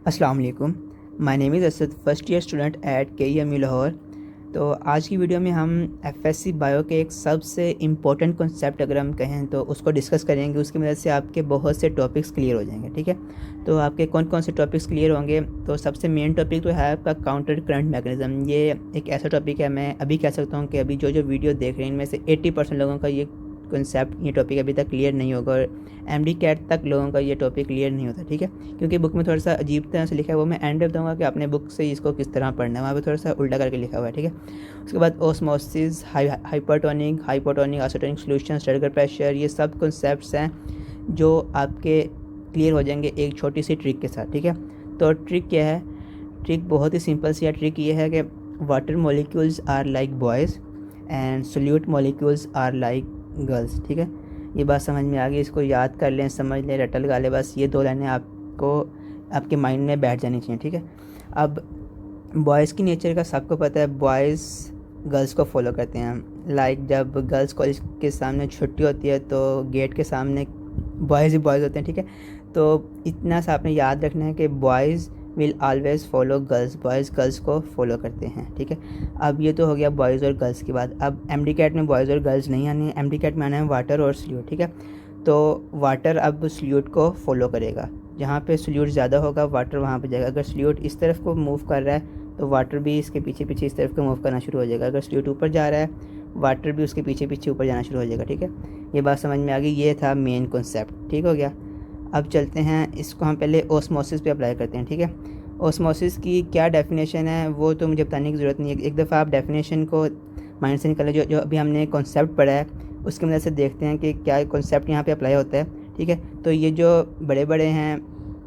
अस्सलाम वालेकुम। My name is Asad, first year student at KEMU Lahore. तो आज की वीडियो में हम FSC बायो के एक सबसे इम्पोर्टेंट कॉन्सेप्ट अगर हम कहें तो उसको डिस्कस करेंगे। उसकी मदद से आपके बहुत से टॉपिक्स क्लियर हो जाएंगे। ठीक है, तो आपके कौन कौन से टॉपिक्स क्लियर होंगे? तो सबसे मेन टॉपिक तो है आपका काउंटर करंट मैकेनिज़्म। ये एक ऐसा टॉपिक है, मैं अभी कह सकता हूँ कि अभी जो जो वीडियो देख रहे हैं इनमें से 80% लोगों का ये कंसेप्ट, ये टॉपिक अभी तक क्लियर नहीं होगा और MD-CAT तक लोगों का ये टॉपिक क्लियर नहीं होता। ठीक है, क्योंकि बुक में थोड़ा सा अजीब तरह से लिखा है, वो मैं एंड में बताऊँगा कि आपने बुक से इसको किस तरह पढ़ना है। वहाँ पे थोड़ा सा उल्टा करके लिखा हुआ है। ठीक है, उसके बाद osmosis, hypertonic, isotonic solution, static pressure, ये सब कॉन्सेप्ट्स हैं जो आपके क्लियर हो जाएंगे एक छोटी सी ट्रिक के साथ। ठीक है, तो ट्रिक क्या है? ट्रिक बहुत ही सिंपल सी है। ट्रिक ये है कि water molecules are like boys and solute molecules are like girls. ठीक है, ये बात समझ में आ गई। इसको याद कर लें, समझ लें, रटल गा लें। बस ये दो लाइनें आपको आपके माइंड में बैठ जानी चाहिए। ठीक है, अब बॉयज़ की नेचर का सबको पता है, बॉयज़ गर्ल्स को फॉलो करते हैं। लाइक जब गर्ल्स कॉलेज के सामने छुट्टी होती है तो गेट के सामने बॉयज़ ही बॉयज़ होते हैं। ठीक है, तो इतना सा आपने याद रखना है कि boys will always follow girls, boys girls को फॉलो करते हैं। ठीक है, अब ये तो हो गया बॉयज़ और गर्ल्स की बात। अब MD-CAT में बॉयज़ और गर्ल्स नहीं आनी है, MD-CAT में आना है वाटर और सोल्यूट। ठीक है, तो वाटर अब सोल्यूट को फॉलो करेगा। जहाँ पे सोल्यूट ज़्यादा होगा वाटर वहाँ पे जाएगा। अगर सोल्यूट इस तरफ को मूव कर रहा है तो वाटर भी इसके पीछे पीछे इस तरफ को मूव करना शुरू हो जाएगा। अगर सोल्यूट ऊपर जा रहा है वाटर भी उसके पीछे पीछे ऊपर जाना शुरू हो जाएगा। ठीक है, ये बात समझ में आ गई। ये था मेन कॉन्सेप्ट। ठीक हो गया। अब चलते हैं, इसको हम पहले ओस्मोसिस पे अप्लाई करते हैं। ठीक है, ओस्मोसिस की क्या डेफिनेशन है वो तो मुझे बताने की ज़रूरत नहीं है। एक दफ़ा आप डेफिनेशन को माइंड से निकालें, जो अभी हमने कॉन्सेप्ट पढ़ा है उसकी मदद से देखते हैं कि क्या कॉन्सेप्ट यहाँ पे अप्लाई होता है। ठीक है, तो ये जो बड़े बड़े हैं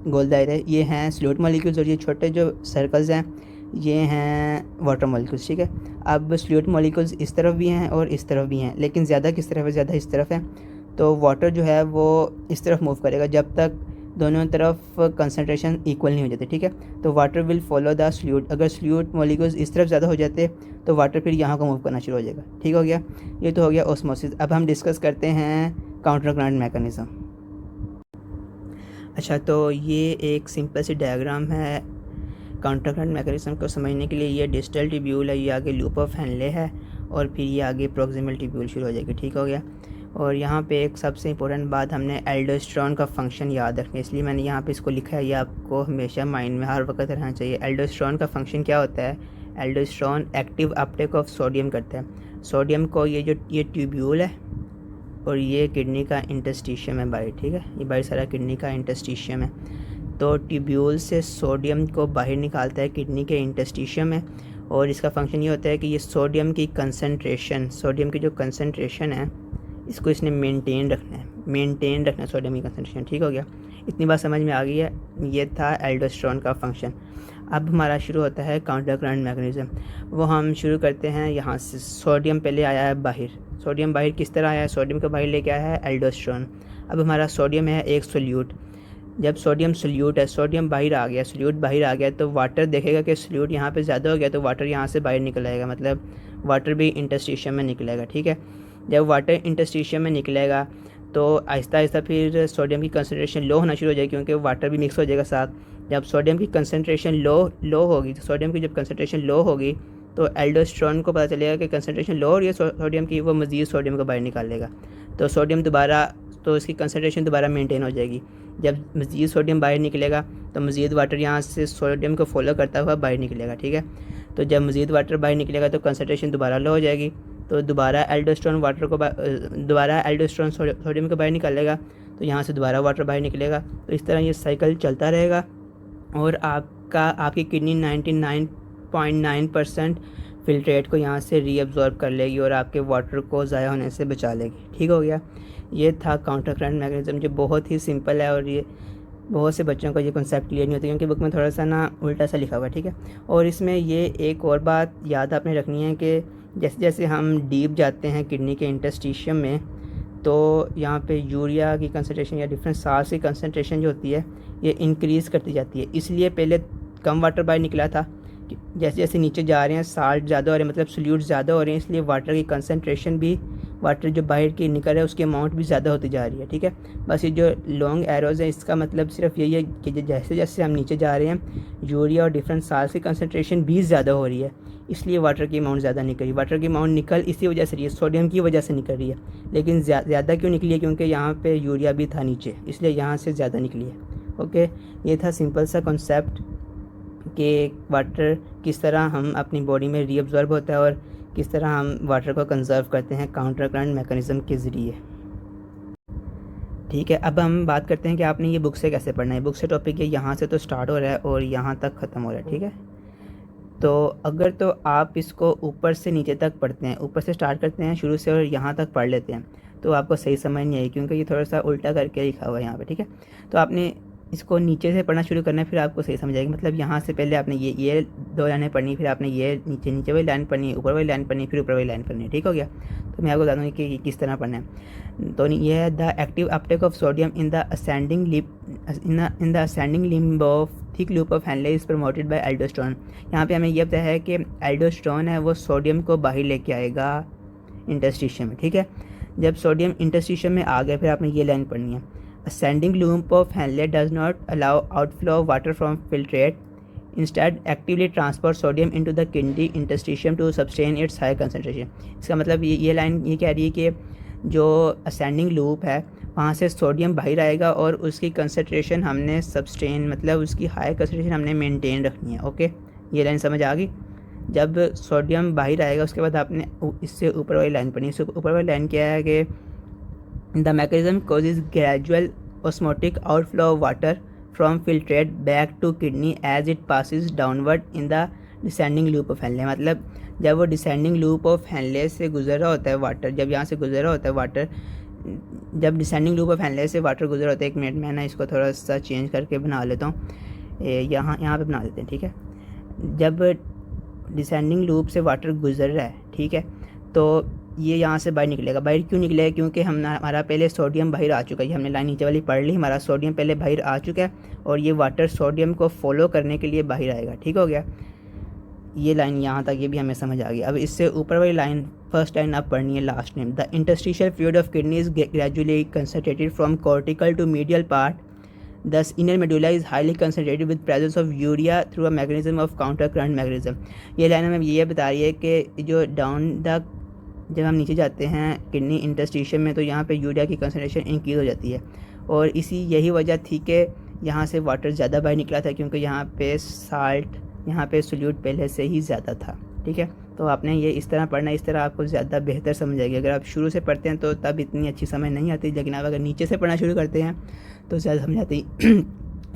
गोल दायरे, ये हैं सोल्यूट मॉलिक्यूल्स और ये छोटे जो सर्कल्स हैं ये हैं वाटर मॉलिक्यूल्स। ठीक है, अब सोल्यूट मॉलिक्यूल्स इस तरफ भी हैं और इस तरफ भी हैं, लेकिन ज़्यादा किस तरफ है? ज़्यादा इस तरफ है। तो वाटर जो है वो इस तरफ मूव करेगा जब तक दोनों तरफ कंसनट्रेशन इक्वल नहीं हो जाते। ठीक है, तो water will follow the solute. अगर सोल्यूट मॉलिक्यूल्स इस तरफ ज़्यादा हो जाते तो वाटर फिर यहाँ को मूव करना शुरू हो जाएगा। ठीक हो गया, ये तो हो गया ओस्मोसिस। अब हम डिस्कस करते हैं काउंटर करंट मैकेनिज़्म। अच्छा, तो ये एक सिंपल सी डायग्राम है काउंटर करंट मैकेनिज़्म को समझने के लिए। ये डिस्टल ट्यूब्यूल है, ये आगे लूप ऑफ हेनले है और फिर ये आगे प्रॉक्सिमल ट्यूब्यूल शुरू हो जाएगी। ठीक हो गया। और यहाँ पे एक सबसे इंपॉर्टेंट बात, हमने एल्डोस्टेरोन का फंक्शन याद रखना है, इसलिए मैंने यहाँ पे इसको लिखा है। ये आपको हमेशा माइंड में हर वक्त रहना चाहिए। एल्डोस्टेरोन का फंक्शन क्या होता है? Aldosterone active Uptake of sodium करता है। सोडियम को ये ट्यूब्यूल है और ये किडनी का इंटरस्टिशियम है बाहर। ठीक है, ये बाहर सारा किडनी का इंटरस्टिशियम है। तो ट्यूब्यूल से सोडियम को बाहर निकालता है किडनी के इंटरस्टिशियम में, और इसका फंक्शन ये होता है कि ये सोडियम की कंसनट्रेशन, सोडियम की जो कंसनट्रेशन है इसको इसने मेंटेन रखना है सोडियम की कंसनट्रेशन। ठीक हो गया, इतनी बात समझ में आ गई है। ये था एल्डोस्टेरोन का फंक्शन। अब हमारा शुरू होता है काउंटर करंट मैकेनिज़्म। वो हम शुरू करते हैं यहाँ से। सोडियम पहले आया है बाहर। सोडियम बाहर किस तरह आया है? सोडियम को बाहर लेके आया है एल्डोस्टेरोन। अब हमारा सोडियम है एक सोल्यूट। जब सोडियम सोल्यूट है, सोडियम बाहर आ गया, सोल्यूट बाहर आ गया, तो वाटर देखेगा कि सोल्यूट यहाँ पे ज़्यादा हो गया तो वाटर यहाँ से बाहर निकल आएगा, मतलब वाटर भी इंटरस्टिशियम में निकलेगा। ठीक है, जब वाटर इंटरस्टिशियम में निकलेगा तो आहिस्ता आहिस्ता फिर सोडियम की कंसनट्रेशन लो होना शुरू हो जाएगी, क्योंकि वाटर भी मिक्स हो जाएगा साथ। जब सोडियम की कंसनट्रेशन लो होगी, तो सोडियम की जब कंसनट्रेशन लो होगी तो एल्डोस्टेरोन को पता चलेगा कि कंसनट्रेशन लो हो रही है सोडियम की, वो मज़ीद सोडियम को बाहर निकालेगा। तो सोडियम दोबारा, तो इसकी कंसनट्रेशन दोबारा मेंटेन हो जाएगी। जब मज़ीद सोडियम बाहर निकलेगा तो मज़ीद वाटर यहाँ से सोडियम को फॉलो करता हुआ बाहर निकलेगा। ठीक है, तो जब मज़ीद वाटर बाहर निकलेगा तो कंसनट्रेशन दोबारा लो हो जाएगी, तो दोबारा एल्डोस्टेरोन सोडियम को बाहर निकालेगा, तो यहाँ से दोबारा वाटर बाहर निकलेगा। तो इस तरह ये साइकिल चलता रहेगा और आपकी किडनी 99.9% फिल्ट्रेट को यहाँ से रीअब्जॉर्ब कर लेगी और आपके वाटर को ज़ाया होने से बचा लेगी। ठीक हो गया, ये था काउंटर करंट मैकेनिज़्म, जो बहुत ही सिंपल है और ये बहुत से बच्चों को ये कॉन्सेप्ट क्लियर नहीं होता क्योंकि बुक में थोड़ा सा ना उल्टा सा लिखा हुआ है। ठीक है, और इसमें ये एक और बात याद आपने रखनी है कि जैसे जैसे हम डीप जाते हैं किडनी के इंटरस्टिशियम में, तो यहाँ पे यूरिया की कंसनट्रेशन या डिफरेंट साल्ट की कंसनट्रेशन जो होती है ये इंक्रीज़ करती जाती है। इसलिए पहले कम वाटर बाहर निकला था, जैसे जैसे नीचे जा रहे हैं साल्ट ज़्यादा हो रहे हैं, मतलब सोल्यूट ज़्यादा हो रहे हैं, इसलिए वाटर की कंसनट्रेशन भी वाटर जो बाहर की निकल रहा है उसकी अमाउंट भी ज़्यादा होती जा रही है, ठीक है। बस ये जो लॉन्ग एरोज़ है इसका मतलब सिर्फ यही है कि जैसे जैसे हम नीचे जा रहे हैं यूरिया और डिफरेंट साल्स की कंसनट्रेशन भी ज़्यादा हो रही है, इसलिए वाटर की अमाउंट ज़्यादा निकल रही है। वाटर की अमाउंट निकल इसी वजह से रही है, सोडियम की वजह से निकल रही है, लेकिन ज़्यादा क्यों निकली है, क्योंकि यहाँ पे यूरिया भी था नीचे, इसलिए यहाँ से ज़्यादा निकली है। ओके, ये था सिंपल सा कॉन्सेप्ट कि वाटर किस तरह हम अपनी बॉडी में रीअब्जॉर्ब होता है और किस तरह हम वाटर को कंजर्व करते हैं काउंटर करंट मैकेनिज़्म के ज़रिए। ठीक है, अब हम बात करते हैं कि आपने ये बुक से कैसे पढ़ना है। बुक से टॉपिक ये यहाँ से तो स्टार्ट हो रहा है और यहाँ तक ख़त्म हो रहा है, ठीक है। तो अगर तो आप इसको ऊपर से नीचे तक पढ़ते हैं, ऊपर से स्टार्ट करते हैं शुरू से और यहाँ तक पढ़ लेते हैं, तो आपको सही समझ नहीं आई, क्योंकि ये थोड़ा सा उल्टा करके लिखा हुआ है यहाँ पे, ठीक है। तो आपने इसको नीचे से पढ़ना शुरू करना है, फिर आपको सही समझ आएगी। मतलब यहाँ से पहले आपने ये 2 लाइनें पढ़नी, फिर आपने ये नीचे वाली लाइन पढ़नी, ऊपर वाली लाइन पढ़नी, फिर ऊपर वाली लाइन पढ़नी, ठीक हो गया। तो मैं आपको बता दूँगी कि किस तरह पढ़ना है। तो ये है the active Uptake of sodium in the ascending limb of thick loop of Henle is promoted by aldosterone. यहाँ पे हमें यह पता है कि एल्डोस्टेरोन है वो सोडियम को बाहर लेके आएगा इंटरस्टिशियम में, ठीक है। जब सोडियम इंटरस्टिशियम में आ गया, फिर आपने ये लाइन पढ़नी है, ascending loop of Henle does not allow outflow of water from filtrate, instead actively transport sodium into the kidney interstitium to sustain its high concentration। इसका मतलब ये लाइन ये कह रही है कि जो ascending loop है वहाँ से सोडियम बाहर आएगा और उसकी कंसनट्रेशन हमने सब्सटेन मतलब उसकी हाई कंसनट्रेशन हमने मेंटेन रखनी है। ओके, ये लाइन समझ आ गई। जब सोडियम बाहर आएगा उसके बाद आपने इससे ऊपर वाली लाइन पढ़नी। इससे ऊपर वाली लाइन क्या है कि The mechanism causes gradual osmotic outflow of water from filtrate back to kidney as it passes downward in the descending loop of Henle। मतलब जब वो descending loop of Henle से गुजर रहा होता है वाटर, जब यहाँ से गुजर रहा होता है वाटर, जब descending loop of Henle से वाटर गुजर होता है, एक मिनट मैं ना इसको थोड़ा सा चेंज करके बना लेता हूँ, यहाँ पे बना देते हैं, ठीक है। जब descending loop से वाटर गुजर रहा है, ठीक है, तो ये यहाँ से बाहर निकलेगा। बाहर क्यों निकलेगा, क्योंकि हमारा पहले सोडियम बाहर आ चुका है। हमने लाइन नीचे वाली पढ़ ली, हमारा सोडियम पहले बाहर आ चुका है और ये वाटर सोडियम को फॉलो करने के लिए बाहर आएगा, ठीक हो गया। ये लाइन यहाँ तक ये भी हमें समझ आ गई। अब इससे ऊपर वाली लाइन, फर्स्ट लाइन आप पढ़नी है, last name. The interstitial fluid of kidney is gradually concentrated from cortical to medial part, thus inner medulla is highly concentrated with presence of urea through a mechanism of counter current mechanism। ये line हमें ये बता रही है कि जो down the जब हम नीचे जाते हैं किडनी इंटरस्टिशियम में, तो यहाँ पे यूरिया की कंसनट्रेशन इंक्रीज़ हो जाती है और यही वजह थी कि यहाँ से वाटर ज़्यादा बाहर निकला था, क्योंकि यहाँ पे साल्ट, यहाँ पे सोल्यूट पहले से ही ज़्यादा था, ठीक है। तो आपने ये इस तरह पढ़ना, इस तरह आपको ज़्यादा बेहतर समझ आएगी। अगर आप शुरू से पढ़ते हैं तो तब इतनी अच्छी समझ नहीं आती, लेकिन आप अगर नीचे से पढ़ना शुरू करते हैं तो ज़्यादा समझ आती।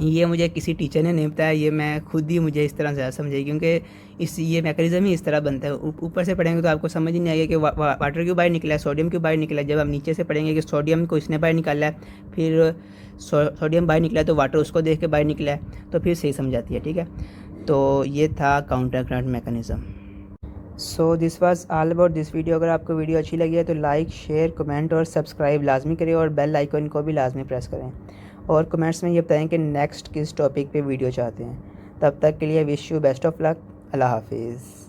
ये मुझे किसी टीचर ने नहीं बताया, ये मैं खुद ही मुझे इस तरह ज़्यादा समझाई, क्योंकि ये मैकेनिज़्म ही इस तरह बनता है। ऊपर से पढ़ेंगे तो आपको समझ ही नहीं आएगा कि वाटर क्यों बाहर निकला है, सोडियम क्यों बाहर निकला है। जब आप नीचे से पढ़ेंगे कि सोडियम को इसने बाहर निकाला है, फिर सोडियम बाहर निकला है तो वाटर उसको देख के बाहर निकला है, तो फिर सही समझ आती है, ठीक है। तो ये था counter current mechanism. So this was all about this video. अगर आपको वीडियो अच्छी लगी है तो लाइक, शेयर, कमेंट और सब्सक्राइब लाजमी करें और बेल आइकन को भी लाजमी प्रेस करें और कमेंट्स में ये बताएं कि नेक्स्ट किस टॉपिक पे वीडियो चाहते हैं। तब तक के लिए wish you best of luck. अल्लाह हाफिज़।